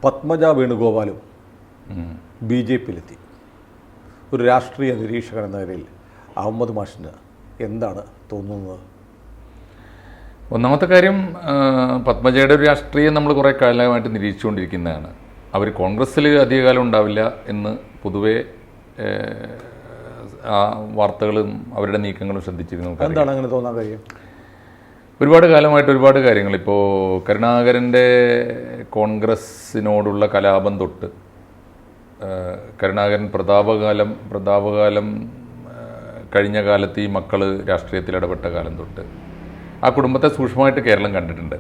പത്മജ വേണുഗോപാലും B J പിയിലെത്തി. ഒരു രാഷ്ട്രീയ നിരീക്ഷകൻ എന്ന നിലയിൽ അഹമ്മദ് മാഷിന് എന്താണ് തോന്നുന്നത്? ഒന്നാമത്തെ കാര്യം, പത്മജയുടെ ഒരു രാഷ്ട്രീയം നമ്മൾ കുറേ കാലമായിട്ട് നിരീക്ഷിച്ചുകൊണ്ടിരിക്കുന്നതാണ്. അവർ കോൺഗ്രസ്സിൽ അധികകാലം ഉണ്ടാവില്ല എന്ന് പൊതുവേ ആ വാർത്തകളും അവരുടെ നീക്കങ്ങളും ശ്രദ്ധിച്ചിരുന്നു. എന്താണ് അങ്ങനെ തോന്നാൻ കാര്യം? ഒരുപാട് കാലമായിട്ട് ഒരുപാട് കാര്യങ്ങൾ, ഇപ്പോൾ കരുണാകരൻ്റെ കോൺഗ്രസ്സിനോടുള്ള കലാപം തൊട്ട് കരുണാകരൻ പ്രതാപകാലം കഴിഞ്ഞ കാലത്ത് ഈ മക്കൾ രാഷ്ട്രീയത്തിൽ ഇടപെട്ട കാലം തൊട്ട് ആ കുടുംബത്തെ സൂക്ഷ്മമായിട്ട് കേരളം കണ്ടിട്ടുണ്ട്.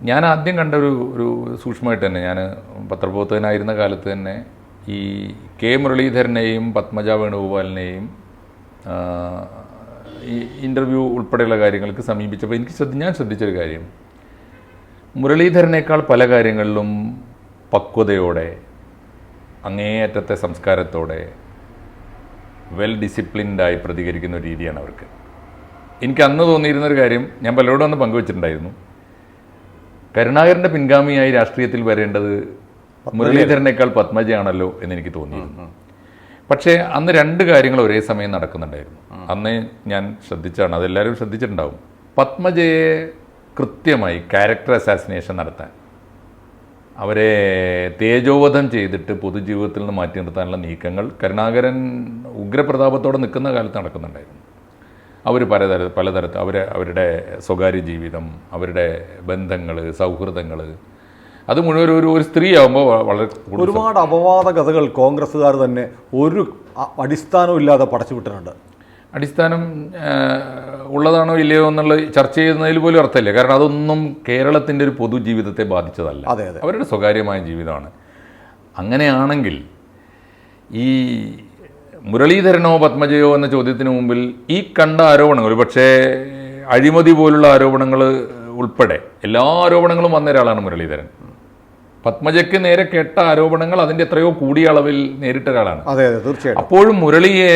ഞാൻ ആദ്യം കണ്ട ഒരു സൂക്ഷ്മമായിട്ട് തന്നെ, ഞാൻ പത്രപ്രവർത്തകനായിരുന്ന കാലത്ത് തന്നെ ഈ കെ മുരളീധരനെയും പത്മജ വേണുഗോപാലിനെയും ഈ ഇൻ്റർവ്യൂ ഉൾപ്പെടെയുള്ള കാര്യങ്ങൾക്ക് സമീപിച്ചപ്പോൾ ഞാൻ ശ്രദ്ധിച്ചൊരു കാര്യം, മുരളീധരനേക്കാൾ പല കാര്യങ്ങളിലും പക്വതയോടെ, അങ്ങേയറ്റത്തെ സംസ്കാരത്തോടെ, വെൽ ഡിസിപ്ലിൻഡായി പ്രതികരിക്കുന്ന ഒരു രീതിയാണ് അവർക്ക്. എനിക്ക് അന്ന് തോന്നിയിരുന്നൊരു കാര്യം ഞാൻ പലരോടും അന്ന് പങ്കുവച്ചിട്ടുണ്ടായിരുന്നു. കരുണാകരൻ്റെ പിൻഗാമിയായി രാഷ്ട്രീയത്തിൽ വരേണ്ടത് മുരളീധരനേക്കാൾ പത്മജയാണല്ലോ എന്നെനിക്ക് തോന്നിയിരുന്നു. പക്ഷേ അന്ന് രണ്ട് കാര്യങ്ങൾ ഒരേ സമയം നടക്കുന്നുണ്ടായിരുന്നു. അന്ന് ഞാൻ ശ്രദ്ധിച്ചാണ്, അതെല്ലാവരും ശ്രദ്ധിച്ചിട്ടുണ്ടാവും. പത്മജയെ കൃത്യമായി ക്യാരക്ടർ അസാസിനേഷൻ നടത്താൻ, അവരെ തേജോവധം ചെയ്തിട്ട് പൊതുജീവിതത്തിൽ നിന്ന് മാറ്റി നിർത്താനുള്ള നീക്കങ്ങൾ കരുണാകരൻ ഉഗ്രപ്രതാപത്തോടെ നിൽക്കുന്ന കാലത്ത് നടക്കുന്നുണ്ടായിരുന്നു. അവർ പലതരത്തിൽ അവരുടെ സ്വകാര്യ ജീവിതം, അവരുടെ ബന്ധങ്ങൾ, സൗഹൃദങ്ങൾ, അത് മുഴുവൻ ഒരു സ്ത്രീയാകുമ്പോൾ വളരെ ഒരുപാട് അപവാദ കഥകൾ കോൺഗ്രസ്സുകാർ തന്നെ ഒരു അടിസ്ഥാനവും ഇല്ലാതെ പടച്ചുവിട്ടിട്ടുണ്ട്. അടിസ്ഥാനം ഉള്ളതാണോ ഇല്ലയോ എന്നുള്ള ചർച്ച ചെയ്യുന്നതിൽ പോലും അർത്ഥമില്ല. കാരണം അതൊന്നും കേരളത്തിൻ്റെ ഒരു പൊതുജീവിതത്തെ ബാധിച്ചതല്ല, അവരുടെ സ്വകാര്യമായ ജീവിതമാണ്. അങ്ങനെയാണെങ്കിൽ ഈ മുരളീധരനോ പത്മജയോ എന്ന ചോദ്യത്തിന് മുമ്പിൽ ഈ കണ്ട ആരോപണങ്ങൾ, ഒരു പക്ഷേ അഴിമതി പോലുള്ള ആരോപണങ്ങൾ ഉൾപ്പെടെ എല്ലാ ആരോപണങ്ങളും വന്ന ഒരാളാണ് മുരളീധരൻ. പത്മജയ്ക്ക് നേരെ കേട്ട ആരോപണങ്ങൾ അതിൻ്റെ എത്രയോ കൂടിയ അളവിൽ നേരിട്ട ഒരാളാണ്. തീർച്ചയായും. അപ്പോഴും മുരളിയെ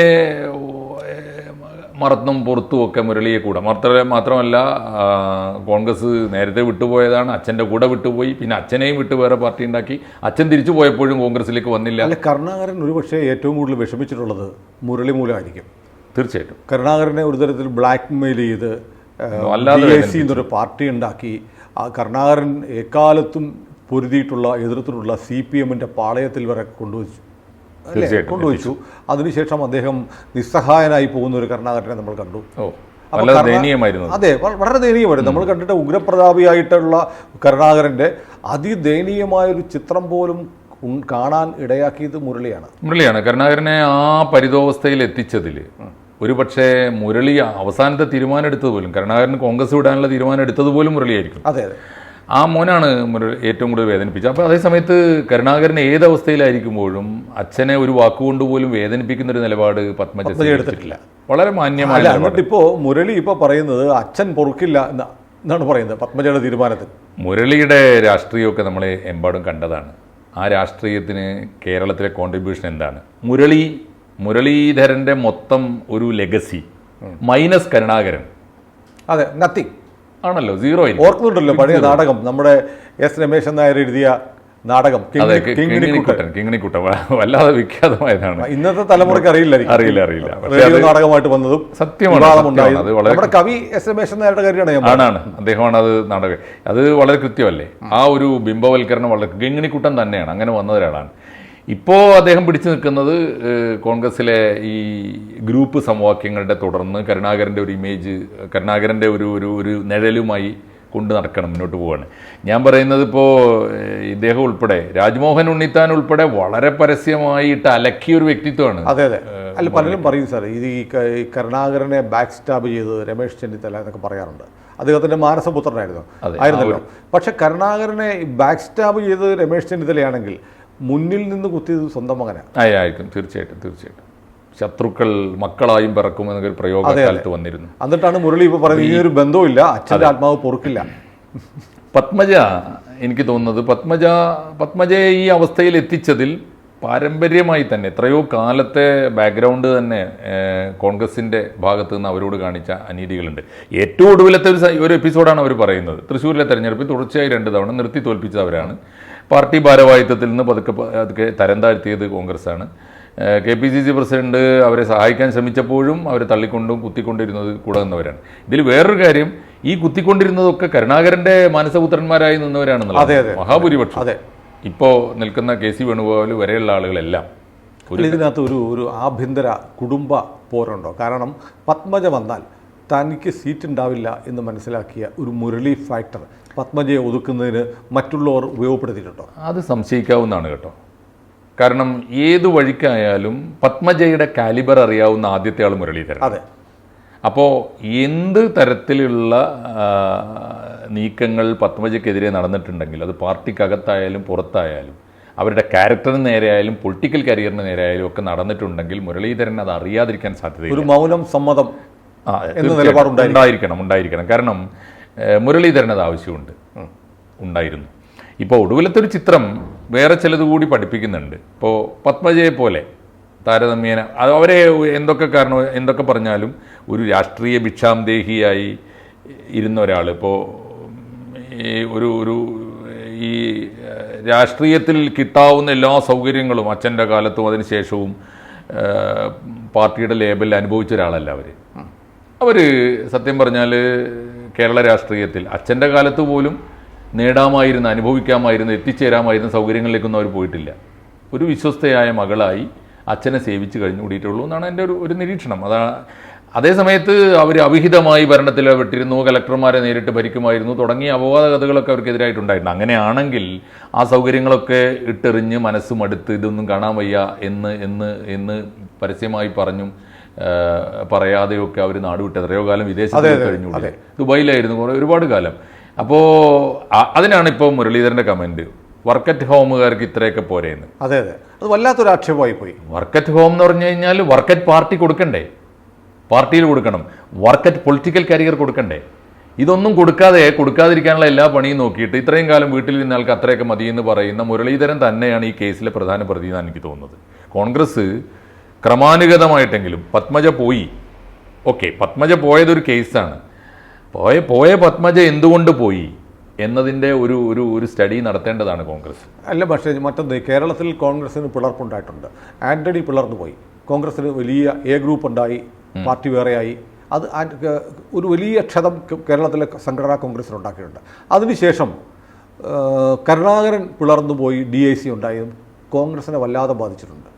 മറന്നും പുറത്തും ഒക്കെ മുരളിയെ കൂടെ മാത്രമല്ല, കോൺഗ്രസ് നേരത്തെ വിട്ടുപോയതാണ്, അച്ഛൻ്റെ കൂടെ വിട്ടുപോയി, പിന്നെ അച്ഛനെയും വിട്ട് വേറെ പാർട്ടി ഉണ്ടാക്കി, അച്ഛൻ തിരിച്ചു പോയപ്പോഴും കോൺഗ്രസിലേക്ക് വന്നില്ല. അല്ല, കരുണാകരൻ ഒരുപക്ഷെ ഏറ്റവും കൂടുതൽ വിഷമിച്ചിട്ടുള്ളത് മുരളി മൂലമായിരിക്കും. തീർച്ചയായിട്ടും. കരുണാകരനെ ഒരു തരത്തിൽ ബ്ലാക്ക് മെയിൽ ചെയ്ത് എന്നൊരു പാർട്ടി ഉണ്ടാക്കി ആ കരുണാകരൻ എക്കാലത്തും പൊരുതിയിട്ടുള്ള എതിർത്തിട്ടുള്ള CPM-ന്റെ പാളയത്തിൽ വരെ കൊണ്ടുവച്ചു. അതിനുശേഷം അദ്ദേഹം നിസ്സഹായനായി പോകുന്ന ഒരു കരുണാകരനെ നമ്മൾ കണ്ടു. അതെ, വളരെ ദയനീയമായിരുന്നു. നമ്മൾ കണ്ടിട്ട് ഉഗ്രപ്രതാപിയായിട്ടുള്ള കരുണാകരൻ്റെ അതിദയനീയമായൊരു ചിത്രം പോലും കാണാൻ ഇടയാക്കിയത് മുരളിയാണ്. കരുണാകരനെ ആ പരിതോവസ്ഥയിൽ എത്തിച്ചതിൽ ഒരു പക്ഷേ മുരളി അവസാനത്തെ തീരുമാനം എടുത്തത് പോലും, കരുണാകരൻ കോൺഗ്രസ് വിടാനുള്ള തീരുമാനം എടുത്തത് പോലും മുരളിയായിരിക്കും. അതെ, ആ മോനാണ് ഏറ്റവും കൂടുതൽ വേദനിപ്പിച്ചത്. അപ്പോൾ അതേസമയത്ത് കരുണാകരൻ ഏതവസ്ഥയിലായിരിക്കുമ്പോഴും അച്ഛനെ ഒരു വാക്കുകൊണ്ട് പോലും വേദനിപ്പിക്കുന്ന ഒരു നിലപാട് പത്മജ എടുത്തിട്ടില്ല. വളരെ മാന്യമായ. ഇപ്പോൾ മുരളി പറയുന്നത് അച്ഛൻ പൊറുക്കില്ല എന്നാണ് പറയുന്നത് പത്മജയുടെ തീരുമാനത്തിൽ. മുരളിയുടെ രാഷ്ട്രീയമൊക്കെ നമ്മളെ എമ്പാടും കണ്ടതാണ്. ആ രാഷ്ട്രീയത്തിന് കേരളത്തിലെ കോൺട്രിബ്യൂഷൻ എന്താണ്? മുരളീധരൻ്റെ മൊത്തം ഒരു ലെഗസി മൈനസ് കരുണാകരൻ, അതെ, നത്തിങ് ആണല്ലോ, സീറോ. ഓർക്കുന്നുണ്ടല്ലോ പഴയ നാടകം, നമ്മുടെ S. രമേശൻ നായർ എഴുതിയ നാടകം കിങ്ങിണിക്കുട്ടൻ, വല്ലാതെ വിഖ്യാതമായതാണ്. ഇന്നത്തെ തലമുറയ്ക്ക് അറിയില്ല. നാടകമായിട്ട് വന്നതും സത്യമാണ്. കവി S. രമേശൻ നായരുടെ കാര്യമാണ്. അദ്ദേഹമാണ് അത് നാടകം. അത് വളരെ കൃത്യമല്ലേ? ആ ഒരു ബിംബവൽക്കരണം വളരെ കിങ്ങിണിക്കുട്ടൻ തന്നെയാണ്, അങ്ങനെ വന്ന ഒരാളാണ്. ഇപ്പോൾ അദ്ദേഹം പിടിച്ചു നിൽക്കുന്നത് കോൺഗ്രസിലെ ഈ ഗ്രൂപ്പ് സമവാക്യങ്ങളുടെ തുടർന്ന് കരുണാകരൻ്റെ ഒരു ഇമേജ്, കരുണാകരൻ്റെ ഒരു നിഴലുമായി കൊണ്ട് നടക്കണം, മുന്നോട്ട് പോവുകയാണ്. ഞാൻ പറയുന്നത് ഇപ്പോൾ ഇദ്ദേഹം ഉൾപ്പെടെ, രാജ്മോഹൻ ഉണ്ണിത്താൻ ഉൾപ്പെടെ വളരെ പരസ്യമായിട്ട് അലക്കിയ ഒരു വ്യക്തിത്വമാണ്. അതെ. അല്ല, പലരും പറയും സാർ, ഇത് ഈ കരുണാകരനെ ബാക്ക് സ്റ്റാബ് ചെയ്ത് രമേശ് ചെന്നിത്തല എന്നൊക്കെ പറയാറുണ്ട്. അദ്ദേഹത്തിൻ്റെ മാനസപുത്രനായിരുന്നല്ലോ. പക്ഷെ കരുണാകരനെ ബാക്ക് സ്റ്റാബ് ചെയ്ത് രമേശ് ചെന്നിത്തലയാണെങ്കിൽ മുന്നിൽ നിന്ന് കുത്തിയത് സ്വന്തം മകനാണ്. ആയിരിക്കും. തീർച്ചയായിട്ടും. ശത്രുക്കൾ മക്കളായും പിറക്കുമെന്നൊരു പ്രയോഗകാലത്ത് വന്നിരുന്നു. എന്നിട്ടാണ് മുരളി ഇപ്പോൾ പറയുന്നത് ഈ ഒരു ബന്ധവുമില്ല, അച്ഛൻ്റെ ആത്മാവ് പൊറുക്കില്ല. പത്മജ, എനിക്ക് തോന്നുന്നത് പത്മജയെ ഈ അവസ്ഥയിൽ എത്തിച്ചതിൽ പാരമ്പര്യമായി തന്നെ എത്രയോ കാലത്തെ ബാക്ക്ഗ്രൗണ്ട് തന്നെ കോൺഗ്രസിൻ്റെ ഭാഗത്തു നിന്ന് അവരോട് കാണിച്ച അനീതികളുണ്ട്. ഏറ്റവും ഒടുവിലത്തെ ഒരു എപ്പിസോഡാണ് അവർ പറയുന്നത്. തൃശ്ശൂരിലെ തെരഞ്ഞെടുപ്പിൽ തുടർച്ചയായി 2 തവണ നിർത്തി തോൽപ്പിച്ചവരാണ്. പാർട്ടി ഭാരവാഹിത്വത്തിൽ നിന്ന് പതുക്കെ തരം താഴ്ത്തിയത് കോൺഗ്രസ്സാണ്. KPCC പ്രസിഡന്റ് അവരെ സഹായിക്കാൻ ശ്രമിച്ചപ്പോഴും അവരെ തള്ളിക്കൊണ്ടും കുത്തിക്കൊണ്ടിരുന്നത് കൂടെ നിന്നവരാണ്. ഇതിൽ വേറൊരു കാര്യം, ഈ കുത്തിക്കൊണ്ടിരുന്നതൊക്കെ കരുണാകരൻ്റെ മാനസപുത്രന്മാരായി നിന്നവരാണെന്നുള്ളത് മഹാഭൂരിപക്ഷം. ഇപ്പോൾ നിൽക്കുന്ന KC വേണുഗോപാൽ വരെയുള്ള ആളുകളെല്ലാം ഇതിനകത്ത് ഒരു ആഭ്യന്തര കുടുംബ പോരുണ്ടോ? കാരണം പത്മജ വന്നാൽ തനിക്ക് സീറ്റ് ഉണ്ടാവില്ല എന്ന് മനസ്സിലാക്കിയ ഒരു മുരളി ഫാക്ടർ പത്മജയെ ഒതുക്കുന്നതിന് മറ്റുള്ളവർ ഉപയോഗപ്പെടുത്തിയിട്ടുണ്ടോ? അത് സംശയിക്കാവുന്നതാണ് കേട്ടോ. കാരണം ഏതു വഴിക്കായാലും പത്മജയുടെ കാലിബർ അറിയാവുന്ന ആദ്യത്തെ ആൾ മുരളീധരൻ. അതെ. അപ്പോൾ എന്ത് തരത്തിലുള്ള നീക്കങ്ങൾ പത്മജയ്ക്കെതിരെ നടന്നിട്ടുണ്ടെങ്കിൽ അത് പാർട്ടിക്കകത്തായാലും പുറത്തായാലും അവരുടെ ക്യാരക്ടറിന് നേരെയായാലും പൊളിറ്റിക്കൽ കരിയറിന് നേരെയായാലും ഒക്കെ നടന്നിട്ടുണ്ടെങ്കിൽ മുരളീധരൻ അത് അറിയാതിരിക്കാൻ സാധ്യതയില്ല. ഒരു മൗനം സമ്മതം ഉണ്ടായിരിക്കണം. കാരണം മുരളീധരൻ അത് ആവശ്യമുണ്ട്, ഉണ്ടായിരുന്നു. ഇപ്പോൾ ഒടുവിലത്തെ ഒരു ചിത്രം വേറെ ചിലത് കൂടി പഠിപ്പിക്കുന്നുണ്ട്. ഇപ്പോൾ പത്മജയെ പോലെ താരതമ്യേന അവരെ എന്തൊക്കെ പറഞ്ഞാലും ഒരു രാഷ്ട്രീയ ഭിക്ഷാന്തേഹിയായി ഇരുന്ന ഒരാൾ ഇപ്പോൾ ഈ രാഷ്ട്രീയത്തിൽ കിട്ടാവുന്ന എല്ലാ സൗകര്യങ്ങളും അച്ഛൻ്റെ കാലത്തും അതിന് ശേഷവും പാർട്ടിയുടെ ലേബലിൽ അനുഭവിച്ച ഒരാളല്ല അവർ സത്യം പറഞ്ഞാൽ കേരള രാഷ്ട്രീയത്തിൽ അച്ഛൻ്റെ കാലത്ത് പോലും നേടാമായിരുന്ന, അനുഭവിക്കാമായിരുന്ന, എത്തിച്ചേരാമായിരുന്ന സൗകര്യങ്ങളിലേക്കൊന്നും അവർ പോയിട്ടില്ല. ഒരു വിശ്വസ്തയായ മകളായി അച്ഛനെ സേവിച്ച് കഴിഞ്ഞുകൂടിയിട്ടുള്ളൂ എന്നാണ് എൻ്റെ ഒരു നിരീക്ഷണം. അതേ സമയത്ത് അവർ അവിഹിതമായി ഭരണത്തിൽ വിട്ടിരുന്നു, കലക്ടർമാരെ നേരിട്ട് ഭരിക്കുമായിരുന്നു തുടങ്ങിയ അപവാദ കഥകളൊക്കെ അവർക്കെതിരായിട്ടുണ്ടായിരുന്നു. അങ്ങനെയാണെങ്കിൽ ആ സൗകര്യങ്ങളൊക്കെ ഇട്ടെറിഞ്ഞ് മനസ്സും അടുത്ത് ഇതൊന്നും കാണാൻ വയ്യ എന്ന് പരസ്യമായി പറഞ്ഞും പറയാതെയൊക്കെ അവർ നാടുവിട്ട് എത്രയോ കാലം വിദേശത്ത് കഴിഞ്ഞുകൂടി. ദുബായിലായിരുന്നു ഒരുപാട് കാലം. അപ്പോൾ അതിനാണ് ഇപ്പോൾ മുരളീധരൻ്റെ കമൻറ്റ്, വർക്ക് അറ്റ് ഹോമുകാർക്ക് ഇത്രയൊക്കെ പോരെയെന്ന്. അതെ, അത് വല്ലാത്തൊരു ആക്ഷേപമായി പോയി. വർക്ക് അറ്റ് ഹോം എന്ന് പറഞ്ഞു കഴിഞ്ഞാൽ വർക്ക് അറ്റ് പാർട്ടി കൊടുക്കണ്ടേ? പാർട്ടിയിൽ കൊടുക്കണം. വർക്ക് അറ്റ് പൊളിറ്റിക്കൽ കരിയർ കൊടുക്കണ്ടേ? ഇതൊന്നും കൊടുക്കാതിരിക്കാനുള്ള എല്ലാ പണിയും നോക്കിയിട്ട് ഇത്രയും കാലം വീട്ടിൽ നിന്ന ആൾക്ക് അത്രയൊക്കെ മതിയെന്ന് പറയുന്ന മുരളീധരൻ തന്നെയാണ് ഈ കേസിലെ പ്രധാന പ്രതി എന്നാണ് എനിക്ക് തോന്നുന്നത്. കോൺഗ്രസ് ക്രമാനുഗതമായിട്ടെങ്കിലും പത്മജ പോയി, ഓക്കെ, പത്മജ പോയതൊരു കേസാണ്. പോയ പത്മജ എന്തുകൊണ്ട് പോയി എന്നതിൻ്റെ ഒരു സ്റ്റഡി നടത്തേണ്ടതാണ് കോൺഗ്രസ്. അല്ല, പക്ഷേ മറ്റൊന്ന്, കേരളത്തിൽ കോൺഗ്രസിന് പിളർപ്പുണ്ടായിട്ടുണ്ട്. ആന്റണി പിളർന്നു പോയി, കോൺഗ്രസിന് വലിയ എ ഗ്രൂപ്പ് ഉണ്ടായി, പാർട്ടി വേറെയായി. അത് ഒരു വലിയ ക്ഷതം കേരളത്തിലെ സംഘടനാ കോൺഗ്രസിന് ഉണ്ടാക്കിയിട്ടുണ്ട്. അതിനുശേഷം കരുണാകരൻ പിളർന്നു പോയി, DIC ഉണ്ടായതും കോൺഗ്രസിനെ വല്ലാതെ ബാധിച്ചിട്ടുണ്ട്.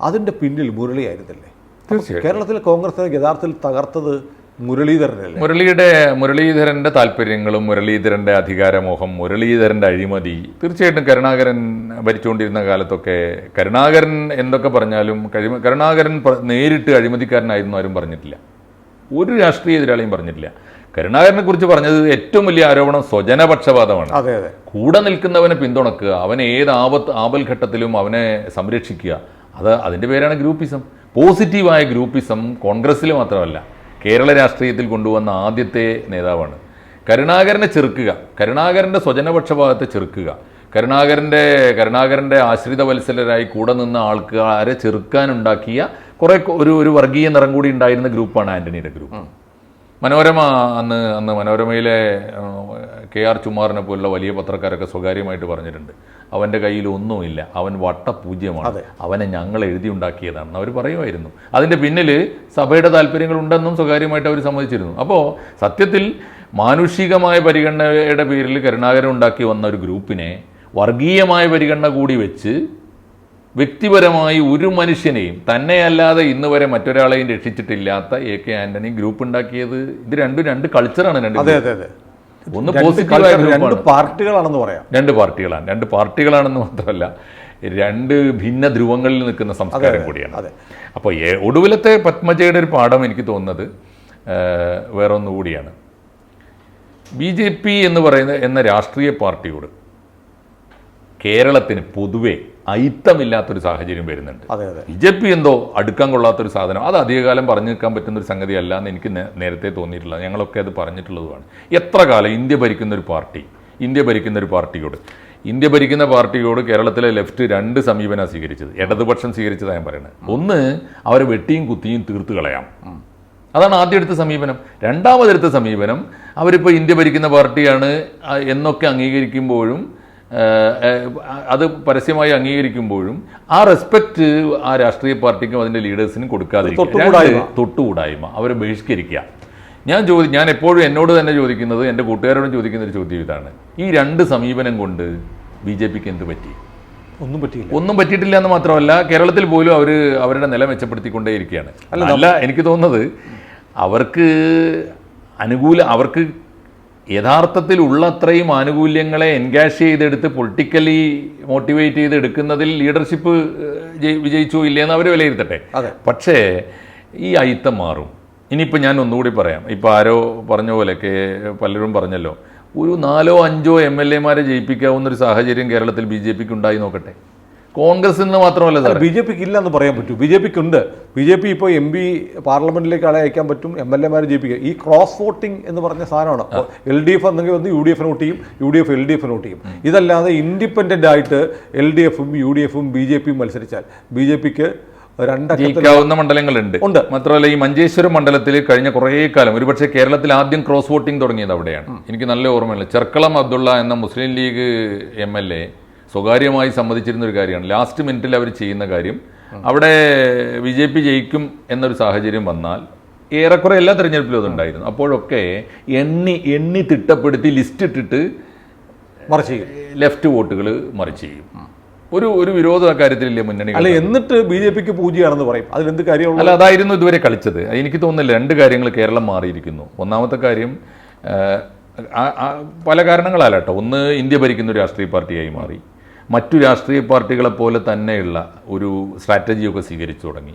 അതിൻ്റെ പിന്നിൽ മുരളിയായിരുന്നില്ലേ? കേരളത്തിലെ കോൺഗ്രസിനെ യഥാർത്ഥത്തിൽ തകർത്തത് മുരളീധരൻ്റെ താല്പര്യങ്ങളും മുരളീധരൻ്റെ അധികാരമോഹം, മുരളീധരൻ്റെ അഴിമതി. തീർച്ചയായിട്ടും കരുണാകരൻ ഭരിച്ചുകൊണ്ടിരുന്ന കാലത്തൊക്കെ കരുണാകരൻ എന്തൊക്കെ പറഞ്ഞാലും കരുണാകരൻ നേരിട്ട് അഴിമതിക്കാരനായിരുന്നു ആരും പറഞ്ഞിട്ടില്ല, ഒരു രാഷ്ട്രീയ എതിരാളിയും പറഞ്ഞിട്ടില്ല. കരുണാകരനെ കുറിച്ച് പറഞ്ഞത് ഏറ്റവും വലിയ ആരോപണം സ്വജനപക്ഷപാതമാണ്. കൂടെ നിൽക്കുന്നവനെ പിന്തുണക്കുക, അവനെ ഏത് ആപൽഘട്ടത്തിലും അവനെ സംരക്ഷിക്കുക, അതിൻ്റെ പേരാണ് ഗ്രൂപ്പിസം. പോസിറ്റീവായ ഗ്രൂപ്പിസം കോൺഗ്രസ്സിൽ മാത്രമല്ല കേരള രാഷ്ട്രീയത്തിൽ കൊണ്ടുവന്ന ആദ്യത്തെ നേതാവാണ്. കരുണാകരനെ ചെറുക്കുക, കരുണാകരൻ്റെ സ്വജനപക്ഷപാതത്തെ ചെറുക്കുക, കരുണാകരൻ്റെ ആശ്രിത വത്സലരായി കൂടെ നിന്ന ആൾക്കാരെ ചെറുക്കാനുണ്ടാക്കിയ കുറെ ഒരു വർഗീയ നിറം കൂടി ഉണ്ടായിരുന്ന ഗ്രൂപ്പാണ് ആന്റണിയുടെ ഗ്രൂപ്പ്. മനോരമ അന്ന് മനോരമയിലെ KR ചുമ്മാറിനെ പോലുള്ള വലിയ പത്രക്കാരൊക്കെ സ്വകാര്യമായിട്ട് പറഞ്ഞിട്ടുണ്ട്, അവൻ്റെ കയ്യിൽ ഒന്നുമില്ല, അവൻ വട്ടപൂജ്യമാണ്, അവനെ ഞങ്ങൾ എഴുതിയുണ്ടാക്കിയതാണെന്ന് അവർ പറയുമായിരുന്നു. അതിൻ്റെ പിന്നിൽ സഭയുടെ താല്പര്യങ്ങളുണ്ടെന്നും സ്വകാര്യമായിട്ട് അവർ സമ്മതിച്ചിരുന്നു. അപ്പോൾ സത്യത്തിൽ മാനുഷികമായ പരിഗണനയുടെ പേരിൽ കരുണാകരൻ ഉണ്ടാക്കി വന്ന ഒരു ഗ്രൂപ്പിനെ വർഗീയമായ പരിഗണന കൂടി വെച്ച് വ്യക്തിപരമായി ഒരു മനുഷ്യനെയും തന്നെയല്ലാതെ ഇന്ന് വരെ മറ്റൊരാളെയും രക്ഷിച്ചിട്ടില്ലാത്ത AK ആന്റണി ഗ്രൂപ്പ് ഉണ്ടാക്കിയത്. ഇത് രണ്ട് കൾച്ചറാണ്. ഒന്ന് പോസിറ്റീവായ രണ്ട് പാർട്ടികളാണെന്ന് പറയാം. രണ്ട് പാർട്ടികളാണെന്ന് മാത്രമല്ല, രണ്ട് ഭിന്ന ധ്രുവങ്ങളിൽ നിൽക്കുന്ന സംസ്കാരം കൂടിയാണ്. അപ്പോൾ ഒടുവിലത്തെ പത്മജയുടെ ഒരു പാഠം എനിക്ക് തോന്നുന്നത് വേറൊന്നുകൂടിയാണ്. BJP എന്ന് പറയുന്ന രാഷ്ട്രീയ പാർട്ടിയോട് കേരളത്തിന് പൊതുവെ ഐത്തമില്ലാത്തൊരു സാഹചര്യം വരുന്നുണ്ട്. BJP എന്തോ അടുക്കാൻ കൊള്ളാത്തൊരു സാധനം, അത് അധികകാലം പറഞ്ഞു നിൽക്കാൻ പറ്റുന്നൊരു സംഗതിയല്ല എന്ന് എനിക്ക് നേരത്തെ തോന്നിയിട്ടുള്ളത്. ഞങ്ങളൊക്കെ അത് പറഞ്ഞിട്ടുള്ളതുമാണ്. എത്ര കാലം ഇന്ത്യ ഭരിക്കുന്ന ഒരു പാർട്ടിയോട് ഇന്ത്യ ഭരിക്കുന്ന പാർട്ടിയോട് കേരളത്തിലെ ലെഫ്റ്റ് 2 സമീപനമാണ് സ്വീകരിച്ചത്. ഇടതുപക്ഷം സ്വീകരിച്ചതാണ് ഞാൻ പറയുന്നത്. ഒന്ന്, അവരെ വെട്ടിയും കുത്തിയും തീർത്ത് കളയാം. അതാണ് ആദ്യം എടുത്ത സമീപനം. രണ്ടാമതെടുത്ത സമീപനം, അവരിപ്പോൾ ഇന്ത്യ ഭരിക്കുന്ന പാർട്ടിയാണ് എന്നൊക്കെ അംഗീകരിക്കുമ്പോഴും അത് പരസ്യമായി അംഗീകരിക്കുമ്പോഴും ആ റെസ്പെക്റ്റ് ആ രാഷ്ട്രീയ പാർട്ടിക്കും അതിൻ്റെ ലീഡേഴ്സിനും കൊടുക്കാതിരിക്കുക, തൊട്ടുകൂടായ്മ, അവരെ ബഹിഷ്കരിക്കുക. ഞാൻ എപ്പോഴും എന്നോട് തന്നെ ചോദിക്കുന്നത്, എൻ്റെ കൂട്ടുകാരോടും ചോദിക്കുന്ന ഒരു ചോദ്യം ഇതാണ്: ഈ 2 സമീപനം കൊണ്ട് BJPക്ക് എന്ത് പറ്റി? ഒന്നും പറ്റിയിട്ടില്ല എന്ന് മാത്രമല്ല, കേരളത്തിൽ പോലും അവരുടെ നില മെച്ചപ്പെടുത്തിക്കൊണ്ടേയിരിക്കുകയാണ്. അല്ല, എനിക്ക് തോന്നുന്നത് അവർക്ക് യഥാർത്ഥത്തിൽ ഉള്ളത്രയും ആനുകൂല്യങ്ങളെ എൻഗാഷ് ചെയ്തെടുത്ത് പൊളിറ്റിക്കലി മോട്ടിവേറ്റ് ചെയ്തെടുക്കുന്നതിൽ ലീഡർഷിപ്പ് വിജയിച്ചോ ഇല്ലയെന്ന് അവർ വിലയിരുത്തട്ടെ. പക്ഷേ ഈ അയിത്തം മാറും. ഇനിയിപ്പോൾ ഞാൻ ഒന്നുകൂടി പറയാം. ഇപ്പോൾ ആരോ പറഞ്ഞ പോലെയൊക്കെ പലരും പറഞ്ഞല്ലോ, ഒരു 4-5 MLA-മാരെ ജയിപ്പിക്കാവുന്നൊരു സാഹചര്യം കേരളത്തിൽ BJPക്ക് ഉണ്ടായി നോക്കട്ടെ. കോൺഗ്രസ് എന്ന് മാത്രമല്ല സാർ, BJPക്ക് ഇല്ല എന്ന് പറയാൻ പറ്റൂ. BJPക്ക് ഉണ്ട്. BJP ഇപ്പോൾ MP പാർലമെന്റിലേക്ക് ആളെ അയക്കാൻ പറ്റും, MLA-മാരെ ജയിപ്പിക്കുക. ഈ ക്രോസ് വോട്ടിംഗ് എന്ന് പറഞ്ഞ സാധനമാണ്. LDF എന്നെങ്കിൽ വന്ന് UDF വോട്ട് ചെയ്യും, UDF LDF വോട്ട് ചെയ്യും. ഇതല്ലാതെ ഇൻഡിപെൻഡന്റ് ആയിട്ട് LDF-ഉം UDF-ഉം BJP-യും മത്സരിച്ചാൽ BJPക്ക് ജയിക്കാവുന്ന മണ്ഡലങ്ങളുണ്ട്. മാത്രമല്ല, ഈ മഞ്ചേശ്വരം മണ്ഡലത്തിൽ കഴിഞ്ഞ കുറേ കാലം, ഒരുപക്ഷെ കേരളത്തിൽ ആദ്യം ക്രോസ് വോട്ടിംഗ് തുടങ്ങിയത് അവിടെയാണ്. എനിക്ക് നല്ല ഓർമ്മയുണ്ട്. ചെർക്കളം അബ്ദുള്ള എന്ന മുസ്ലിം ലീഗ് MLA സ്വകാര്യമായി സമ്മതിച്ചിരുന്ന ഒരു കാര്യമാണ്. ലാസ്റ്റ് മിനിറ്റിൽ അവർ ചെയ്യുന്ന കാര്യം, അവിടെ BJP ജയിക്കും എന്നൊരു സാഹചര്യം വന്നാൽ ഏറെക്കുറെ എല്ലാ തെരഞ്ഞെടുപ്പിലും അതുണ്ടായിരുന്നു. അപ്പോഴൊക്കെ എണ്ണി തിട്ടപ്പെടുത്തി ലിസ്റ്റ് ഇട്ടിട്ട് മറിച്ച് ചെയ്യും, ലെഫ്റ്റ് വോട്ടുകൾ മറിച്ച് ചെയ്യും. ഒരു വിരോധ കാര്യത്തിലില്ലേ മുന്നണി? അല്ല, എന്നിട്ട് BJPക്ക് പൂജ്യമാണെന്ന് പറയും. അതിലെന്ത് കാര്യമുള്ള? അല്ല, അതായിരുന്നു ഇതുവരെ കളിച്ചത്. എനിക്ക് തോന്നുന്നില്ല. 2 കാര്യങ്ങൾ കേരളം മാറിയിരിക്കുന്നു. ഒന്നാമത്തെ കാര്യം, പല കാരണങ്ങളാലട്ടോ. ഒന്ന്, ഇന്ത്യ ഭരിക്കുന്ന ഒരു രാഷ്ട്രീയ പാർട്ടിയായി മാറി. മറ്റു രാഷ്ട്രീയ പാർട്ടികളെ പോലെ തന്നെയുള്ള ഒരു സ്ട്രാറ്റജിയൊക്കെ സ്വീകരിച്ചു തുടങ്ങി.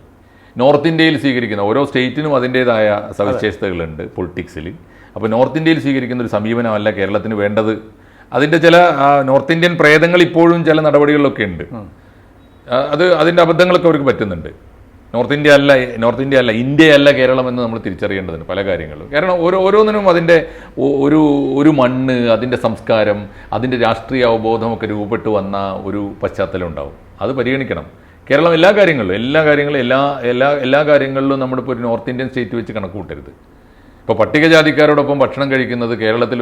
നോർത്ത് ഇന്ത്യയിൽ സ്വീകരിക്കുന്ന ഓരോ സ്റ്റേറ്റിനും അതിൻ്റേതായ സവിശേഷതകളുണ്ട് പൊളിറ്റിക്സിൽ. അപ്പോൾ നോർത്ത് ഇന്ത്യയിൽ സ്വീകരിക്കുന്ന ഒരു സമീപനമല്ല കേരളത്തിന് വേണ്ടത്. അതിൻ്റെ ചില നോർത്ത് ഇന്ത്യൻ പ്രേതങ്ങൾ ഇപ്പോഴും ചില നടപടികളിലൊക്കെ ഉണ്ട്. അതിൻ്റെ അബദ്ധങ്ങളൊക്കെ അവർക്ക് പറ്റുന്നുണ്ട്. നോർത്ത് ഇന്ത്യ അല്ല ഇന്ത്യയല്ല കേരളം എന്ന് നമ്മൾ തിരിച്ചറിയേണ്ടതുണ്ട് പല കാര്യങ്ങളിലും. കാരണം ഓരോന്നിനും അതിൻ്റെ ഒരു മണ്ണ്, അതിൻ്റെ സംസ്കാരം, അതിൻ്റെ രാഷ്ട്രീയ അവബോധമൊക്കെ രൂപപ്പെട്ടു വന്ന ഒരു പശ്ചാത്തലം ഉണ്ടാവും. അത് പരിഗണിക്കണം. കേരളം എല്ലാ കാര്യങ്ങളിലും നമ്മളിപ്പോൾ ഒരു നോർത്ത് ഇന്ത്യൻ സ്റ്റേറ്റ് വെച്ച് കണക്ക് കൂട്ടരുത്. ഇപ്പോൾ പട്ടികജാതിക്കാരോടൊപ്പം ഭക്ഷണം കഴിക്കുന്നത് കേരളത്തിൽ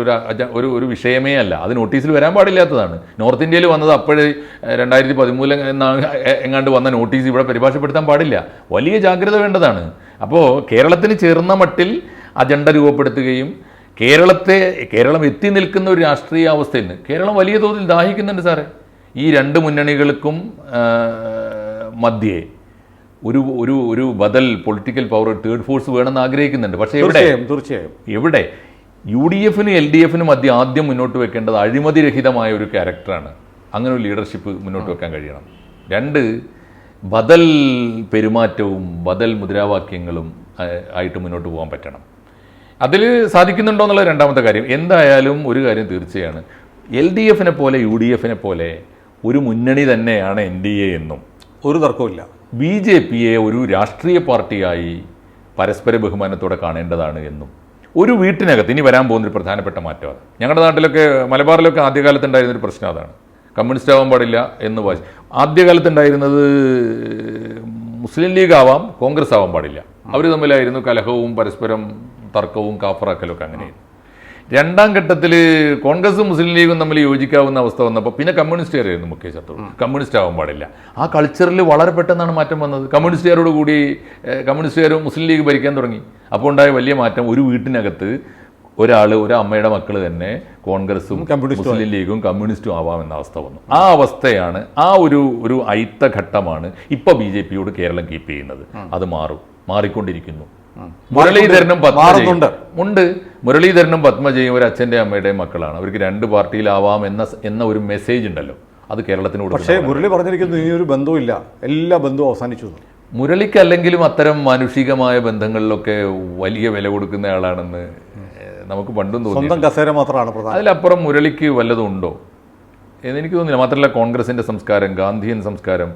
ഒരു വിഷയമേ അല്ല. അത് നോട്ടീസിൽ വരാൻ പാടില്ലാത്തതാണ്. നോർത്ത് ഇന്ത്യയിൽ വന്നത് അപ്പോഴേ 2013 എങ്ങാണ്ട് വന്ന നോട്ടീസ് ഇവിടെ പരിഭാഷപ്പെടുത്താൻ പാടില്ല. വലിയ ജാഗ്രത വേണ്ടതാണ്. അപ്പോൾ കേരളത്തിന് ചേർന്ന മട്ടിൽ അജണ്ട രൂപപ്പെടുത്തുകയും കേരളം എത്തി നിൽക്കുന്ന ഒരു രാഷ്ട്രീയ അവസ്ഥയിൽ നിന്ന് കേരളം വലിയ തോതിൽ ദാഹിക്കുന്നുണ്ട് സാറേ. ഈ 2 മുന്നണികൾക്കും മധ്യേ ഒരു ബദൽ പൊളിറ്റിക്കൽ പവർ, തേർഡ് ഫോഴ്സ് വേണമെന്ന് ആഗ്രഹിക്കുന്നുണ്ട്. പക്ഷേ എവിടെ UDF-നും LDF-നും ആദ്യം മുന്നോട്ട് വെക്കേണ്ടത് അഴിമതിരഹിതമായ ഒരു ക്യാരക്ടറാണ്. അങ്ങനെ ഒരു ലീഡർഷിപ്പ് മുന്നോട്ട് വെക്കാൻ കഴിയണം. 2, ബദൽ പെരുമാറ്റവും ബദൽ മുദ്രാവാക്യങ്ങളും ആയിട്ട് മുന്നോട്ട് പോകാൻ പറ്റണം. അതിൽ സാധിക്കുന്നുണ്ടോ എന്നുള്ള രണ്ടാമത്തെ കാര്യം. എന്തായാലും ഒരു കാര്യം തീർച്ചയാണ്, LDF-നെ പോലെ UDF-നെ പോലെ ഒരു മുന്നണി തന്നെയാണ് NDA എന്നും ഒരു തർക്കമില്ല. BJP-യെ ഒരു രാഷ്ട്രീയ പാർട്ടിയായി പരസ്പര ബഹുമാനത്തോടെ കാണേണ്ടതാണ് എന്നും ഒരു വീട്ടിനകത്ത് ഇനി വരാൻ പോകുന്നൊരു പ്രധാനപ്പെട്ട മാറ്റമാണ്. ഞങ്ങളുടെ നാട്ടിലൊക്കെ, മലബാറിലൊക്കെ ആദ്യകാലത്ത് ഉണ്ടായിരുന്നൊരു പ്രശ്നം അതാണ്. കമ്മ്യൂണിസ്റ്റ് ആവാൻ പാടില്ല എന്ന് ആദ്യകാലത്ത് ഉണ്ടായിരുന്നത് മുസ്ലിം ലീഗ് ആവാം, കോൺഗ്രസ് ആവാൻ പാടില്ല. അവർ തമ്മിലായിരുന്നു കലഹവും പരസ്പരം തർക്കവും കാഫറാക്കലൊക്കെ. അങ്ങനെയായിരുന്നു. രണ്ടാം ഘട്ടത്തിൽ കോൺഗ്രസും മുസ്ലിം ലീഗും തമ്മിൽ യോജിക്കാവുന്ന അവസ്ഥ വന്നപ്പോൾ പിന്നെ കമ്മ്യൂണിസ്റ്റുകാരായിരുന്നു മുഖ്യ ശത്രു. കമ്മ്യൂണിസ്റ്റ് ആവാൻ പാടില്ല. ആ കൾച്ചറിൽ വളരെ പെട്ടെന്നാണ് മാറ്റം വന്നത്. കമ്മ്യൂണിസ്റ്റുകാരോട് കൂടി കമ്മ്യൂണിസ്റ്റുകാരും മുസ്ലിം ലീഗ് ഭരിക്കാൻ തുടങ്ങി. അപ്പോൾ ഉണ്ടായ വലിയ മാറ്റം, ഒരു വീട്ടിനകത്ത് ഒരു അമ്മയുടെ മക്കൾ തന്നെ കോൺഗ്രസും മുസ്ലിം ലീഗും കമ്മ്യൂണിസ്റ്റും ആവാമെന്ന അവസ്ഥ വന്നു. ആ അവസ്ഥയാണ്, ഒരു ഐത്തഘട്ടമാണ് ഇപ്പോൾ BJP-യോട് കേരളം കീപ്പ് ചെയ്യുന്നത്. അത് മാറിക്കൊണ്ടിരിക്കുന്നു. മുരളീധരനും പത്മജയും ഒരു അച്ഛൻ്റെ അമ്മയുടെയും മക്കളാണ്. അവർക്ക് 2 പാർട്ടിയിലാവാം എന്ന ഒരു മെസ്സേജ് ഉണ്ടല്ലോ, അത് കേരളത്തിനോട്. പക്ഷേ മുരളി പറഞ്ഞിരിക്കുന്നത് ഇനി ഒരു ബന്ധമില്ല, എല്ലാ ബന്ധവും അവസാനിച്ചു. മുരളിക്ക് അല്ലെങ്കിലും അത്തരം മാനുഷികമായ ബന്ധങ്ങളിലൊക്കെ വലിയ വില കൊടുക്കുന്ന ആളാണെന്ന് നമുക്ക് പണ്ടും തോന്നി. അതിലപ്പുറം മുരളിക്ക് വല്ലതും ഉണ്ടോ എന്നെനിക്ക് തോന്നില്ല. മാത്രമല്ല, കോൺഗ്രസിൻ്റെ സംസ്കാരം, ഗാന്ധിയൻ സംസ്കാരം,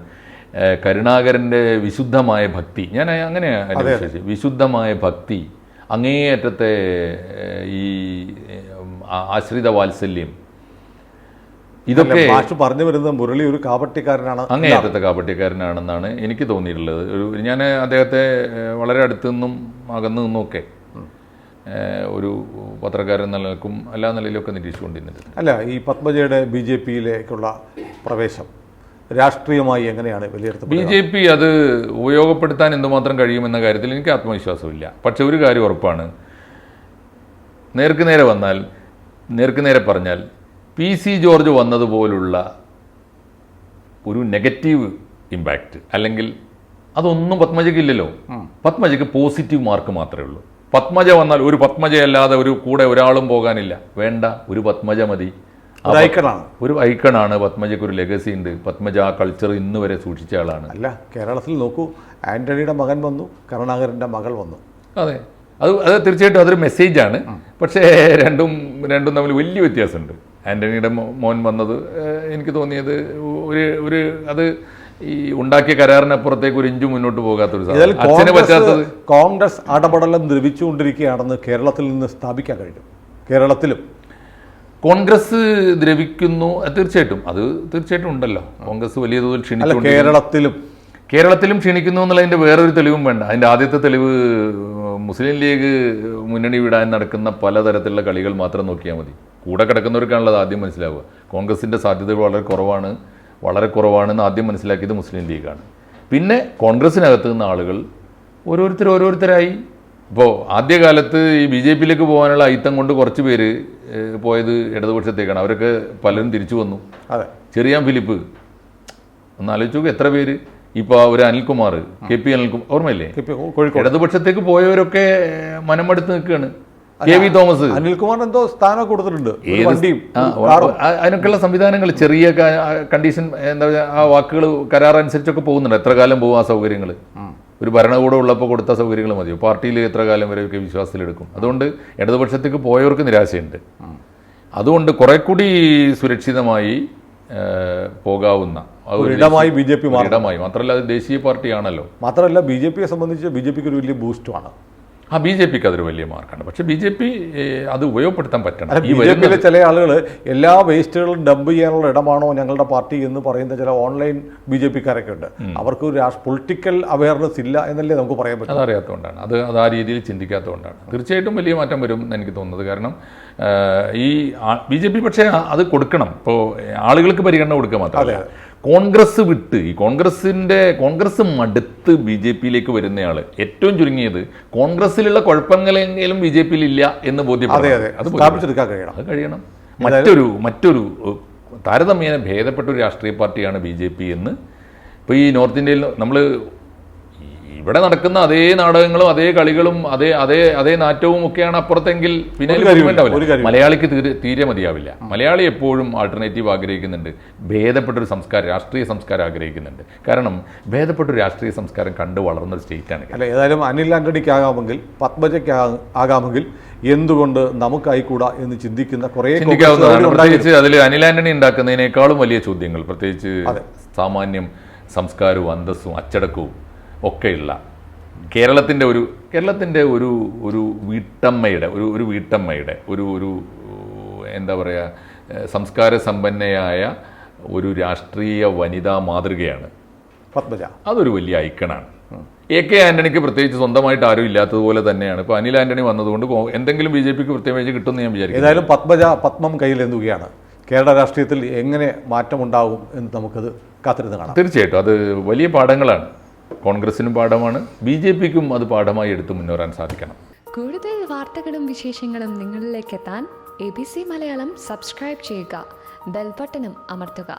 കരുണാകരൻ്റെ വിശുദ്ധമായ ഭക്തി, ഞാൻ അങ്ങനെ വിശ്വസിച്ചു. വിശുദ്ധമായ ഭക്തി, അങ്ങേയറ്റത്തെ ഈ ആശ്രിത വാത്സല്യം, ഇതൊക്കെ മാഷ് പറഞ്ഞു വരുന്നത് മുരളി ഒരു കാപട്യക്കാരനാണ്, അങ്ങേയറ്റത്തെ കാപട്യക്കാരനാണെന്നാണ് എനിക്ക് തോന്നിയിട്ടുള്ളത്. ഞാൻ അദ്ദേഹത്തെ വളരെ അടുത്തു നിന്നും അകന്നു നിന്നുമൊക്കെ ഒരു പത്രക്കാരൻ എന്ന നിലക്കും എല്ലാ നിലയിലൊക്കെ നിരീക്ഷിച്ചുകൊണ്ടിരുന്നിട്ടുണ്ട്. അല്ല, ഈ പത്മജയുടെ BJP-യിലേക്കുള്ള പ്രവേശം രാഷ്ട്രീയമായി എങ്ങനെയാണ് വിലയിരുത്തുന്നത്? BJP അത് ഉപയോഗപ്പെടുത്താൻ എന്തുമാത്രം കഴിയുമെന്ന കാര്യത്തിൽ എനിക്ക് ആത്മവിശ്വാസമില്ല. പക്ഷെ ഒരു കാര്യം ഉറപ്പാണ്, നേർക്കുനേരെ വന്നാൽ, നേർക്കുനേരെ പറഞ്ഞാൽ PC ജോർജ് വന്നതുപോലുള്ള ഒരു നെഗറ്റീവ് ഇമ്പാക്റ്റ് അല്ലെങ്കിൽ അതൊന്നും പത്മജയ്ക്ക് ഇല്ലല്ലോ. പത്മജയ്ക്ക് പോസിറ്റീവ് മാർക്ക് മാത്രമേ ഉള്ളൂ. പത്മജ വന്നാൽ ഒരു പത്മജയല്ലാതെ ഒരു കൂടെ ഒരാളും പോകാനില്ല, വേണ്ട, ഒരു പത്മജ മതി. ഒരു ഐക്കണാണ് പത്മജയ്ക്ക്, ഒരു ലെഗസി ഉണ്ട്. പത്മജ ആ കൾച്ചർ ഇന്ന് വരെ സൂക്ഷിച്ച ആളാണ്. അല്ല, കേരളത്തിൽ നോക്കൂ, ആന്റണിയുടെ മകൻ വന്നു, കരുണാകരൻ്റെ മകൾ വന്നു. അതെ, അത് തീർച്ചയായിട്ടും അതൊരു മെസ്സേജാണ്. പക്ഷേ രണ്ടും തമ്മിൽ വലിയ വ്യത്യാസമുണ്ട്. ആന്റണിയുടെ മോൻ വന്നത് എനിക്ക് തോന്നിയത് ഒരു അത് ഈ ഉണ്ടാക്കിയ കരാറിനപ്പുറത്തേക്ക് ഒരു ഇഞ്ചു മുന്നോട്ട് പോകാത്തൊരു അച്ഛനെ പറ്റാത്തത്. കോൺഗ്രസ് അടപടലം ദ്രവിച്ചുകൊണ്ടിരിക്കുകയാണെന്ന് കേരളത്തിൽ നിന്ന് സ്ഥാപിക്കാൻ കഴിയും. കേരളത്തിലും കോൺഗ്രസ് ദ്രവിക്കുന്നു, തീർച്ചയായിട്ടും ഉണ്ടല്ലോ. കോൺഗ്രസ് വലിയ തോതിൽ ക്ഷണിച്ചു. കേരളത്തിലും ക്ഷണിക്കുന്നു എന്നുള്ളതിൻ്റെ വേറൊരു തെളിവും വേണ്ട. അതിൻ്റെ ആദ്യത്തെ തെളിവ് മുസ്ലിം ലീഗ് മുന്നണി വിടാൻ നടക്കുന്ന പലതരത്തിലുള്ള കളികൾ മാത്രം നോക്കിയാൽ മതി. കൂടെ കിടക്കുന്നവർക്കാണുള്ളത് ആദ്യം മനസ്സിലാവുക. കോൺഗ്രസിൻ്റെ സാധ്യതകൾ വളരെ കുറവാണെന്ന് ആദ്യം മനസ്സിലാക്കിയത് മുസ്ലിം ലീഗാണ്. പിന്നെ കോൺഗ്രസിനകത്ത് നിന്ന് ആളുകൾ ഓരോരുത്തരായി. ഇപ്പോൾ ആദ്യകാലത്ത് ഈ BJP-യിലേക്ക് പോകാനുള്ള അയിത്തം കൊണ്ട് കുറച്ച് പേര് പോയത് ഇടതുപക്ഷത്തേക്കാണ്. അവരൊക്കെ പലരും തിരിച്ചു വന്നു. ചെറിയാൻ ഫിലിപ്പ് ഒന്ന് ആലോചിച്ചു, എത്ര പേര്. ഇപ്പോൾ ഒരു അനിൽകുമാർ, KP അനിൽകുമാർ, ഓർമ്മയില്ലേ? ഇടതുപക്ഷത്തേക്ക് പോയവരൊക്കെ മനമെടുത്ത് നിൽക്കുകയാണ്. KV തോമസ്, അനിൽകുമാർ എന്തോ സ്ഥാനം കൊടുത്തിട്ടുണ്ട്. അതിനൊക്കെയുള്ള സംവിധാനങ്ങൾ, ചെറിയ കണ്ടീഷൻ, എന്താ പറയുക, ആ വാക്കുകൾ കരാർ അനുസരിച്ചൊക്കെ പോകുന്നുണ്ട്. എത്ര കാലം പോകും ആ സൗകര്യങ്ങൾ? ഒരു ഭരണകൂടം ഉള്ളപ്പോൾ കൊടുത്ത സൗകര്യങ്ങൾ മതിയോ? പാർട്ടിയിൽ എത്ര കാലം വരെ ഒക്കെ വിശ്വാസത്തിലെടുക്കും? അതുകൊണ്ട് ഇടതുപക്ഷത്തേക്ക് പോയവർക്ക് നിരാശയുണ്ട്. അതുകൊണ്ട് കുറെ കൂടി സുരക്ഷിതമായി പോകാവുന്ന ഇടമായി BJP മാത്രമല്ല അത് ദേശീയ പാർട്ടിയാണല്ലോ. മാത്രമല്ല BJP-യെ സംബന്ധിച്ച് BJP-ക്ക് ഒരു വലിയ ബൂസ്റ്റുമാണ്. BJP-ക്ക് അതൊരു വലിയ മാർക്കാണ്. പക്ഷെ BJP അത് ഉപയോഗപ്പെടുത്താൻ പറ്റണം. BJP-യിലെ ചില ആളുകൾ എല്ലാ വേസ്റ്റുകളും ഡംപ് ചെയ്യാനുള്ള ഇടമാണോ ഞങ്ങളുടെ പാർട്ടി എന്ന് പറയുന്ന ചില ഓൺലൈൻ BJP-ക്കാരൊക്കെ ഉണ്ട്. അവർക്ക് ഒരു പൊളിറ്റിക്കൽ അവയർനെസ് ഇല്ല എന്നല്ലേ നമുക്ക് പറയാൻ പറ്റും. അതറിയാത്തതുകൊണ്ടാണ്, അത് ആ രീതിയിൽ ചിന്തിക്കാത്തതുകൊണ്ടാണ്. തീർച്ചയായിട്ടും വലിയ മാറ്റം വരും എന്ന് എനിക്ക് തോന്നുന്നത്. കാരണം ഈ BJP പക്ഷേ അത് കൊടുക്കണം. ഇപ്പോൾ ആളുകൾക്ക് പരിഗണന കൊടുക്കുക മാത്രമല്ല, കോൺഗ്രസ് വിട്ട് ഈ കോൺഗ്രസ് മടുത്ത് BJP-യിലേക്ക് വരുന്നയാൾ ഏറ്റവും ചുരുങ്ങിയത് കോൺഗ്രസിലുള്ള കുഴപ്പങ്ങളെങ്കിലും BJP-യിൽ ഇല്ല എന്ന് ബോധ്യപ്പെടും. അത് കഴിയണം. മറ്റൊരു താരതമ്യേന ഭേദപ്പെട്ട ഒരു രാഷ്ട്രീയ പാർട്ടിയാണ് BJP എന്ന് ഇപ്പോൾ ഈ നോർത്ത് ഇന്ത്യയിൽ നമ്മൾ ഇവിടെ നടക്കുന്ന അതേ നാടകങ്ങളും അതേ കളികളും അതേ നാറ്റവും ഒക്കെയാണ് അപ്പുറത്തെങ്കിൽ പിന്നെ മലയാളിക്ക് തീരെ മതിയാവില്ല. മലയാളി എപ്പോഴും ആൾട്ടർനേറ്റീവ് ആഗ്രഹിക്കുന്നുണ്ട്, ഭേദപ്പെട്ടൊരു സംസ്കാരം, രാഷ്ട്രീയ സംസ്കാരം ആഗ്രഹിക്കുന്നുണ്ട്. കാരണം ഭേദപ്പെട്ടൊരു രാഷ്ട്രീയ സംസ്കാരം കണ്ടു വളർന്നൊരു സ്റ്റേറ്റാണ്. അല്ല, ഏതായാലും അനിൽ ആന്റണിക്കാകാമെങ്കിൽ പത്മജയ്ക്ക് ആകാമെങ്കിൽ എന്തുകൊണ്ട് നമുക്കായിക്കൂടാ എന്ന് ചിന്തിക്കുന്ന കുറേ പ്രത്യേകിച്ച് അതിൽ അനിൽ ആന്റണി ഉണ്ടാക്കുന്നതിനേക്കാളും വലിയ ചോദ്യങ്ങൾ, പ്രത്യേകിച്ച് സാമാന്യം സംസ്കാരവും അന്തസ്സും അച്ചടക്കവും ഒക്കെയുള്ള കേരളത്തിൻ്റെ ഒരു വീട്ടമ്മയുടെ ഒരു എന്താ പറയുക, സംസ്കാര സമ്പന്നയായ ഒരു രാഷ്ട്രീയ വനിതാ മാതൃകയാണ് പത്മജ. അതൊരു വലിയ ഐക്കണാണ്. AK ആന്റണിക്ക് പ്രത്യേകിച്ച് സ്വന്തമായിട്ട് ആരും ഇല്ലാത്തതുപോലെ തന്നെയാണ് ഇപ്പോൾ അനിൽ ആന്റണി വന്നതുകൊണ്ട് എന്തെങ്കിലും BJP-ക്ക് പ്രത്യേകിച്ച് കിട്ടുമെന്ന് ഞാൻ വിചാരിക്കുന്നു. ഏതായാലും പത്മം കയ്യിലെന്തുകയാണ്. കേരള രാഷ്ട്രീയത്തിൽ എങ്ങനെ മാറ്റമുണ്ടാകും എന്ന് നമുക്കത് കാത്തിരുന്ന് കാണാം. തീർച്ചയായിട്ടും അത് വലിയ പാഠങ്ങളാണ്. കോൺഗ്രസിനും പാഠമാണ്, BJP-ക്കും അത് പാഠമായി എടുത്ത് മുന്നേറാൻ സാധിക്കണം. കൂടുതൽ വാർത്തകളും വിശേഷങ്ങളും നിങ്ങളിലേക്ക് എത്താൻ ABC മലയാളം സബ്സ്ക്രൈബ് ചെയ്യുക, ബെൽ ബട്ടണും അമർത്തുക.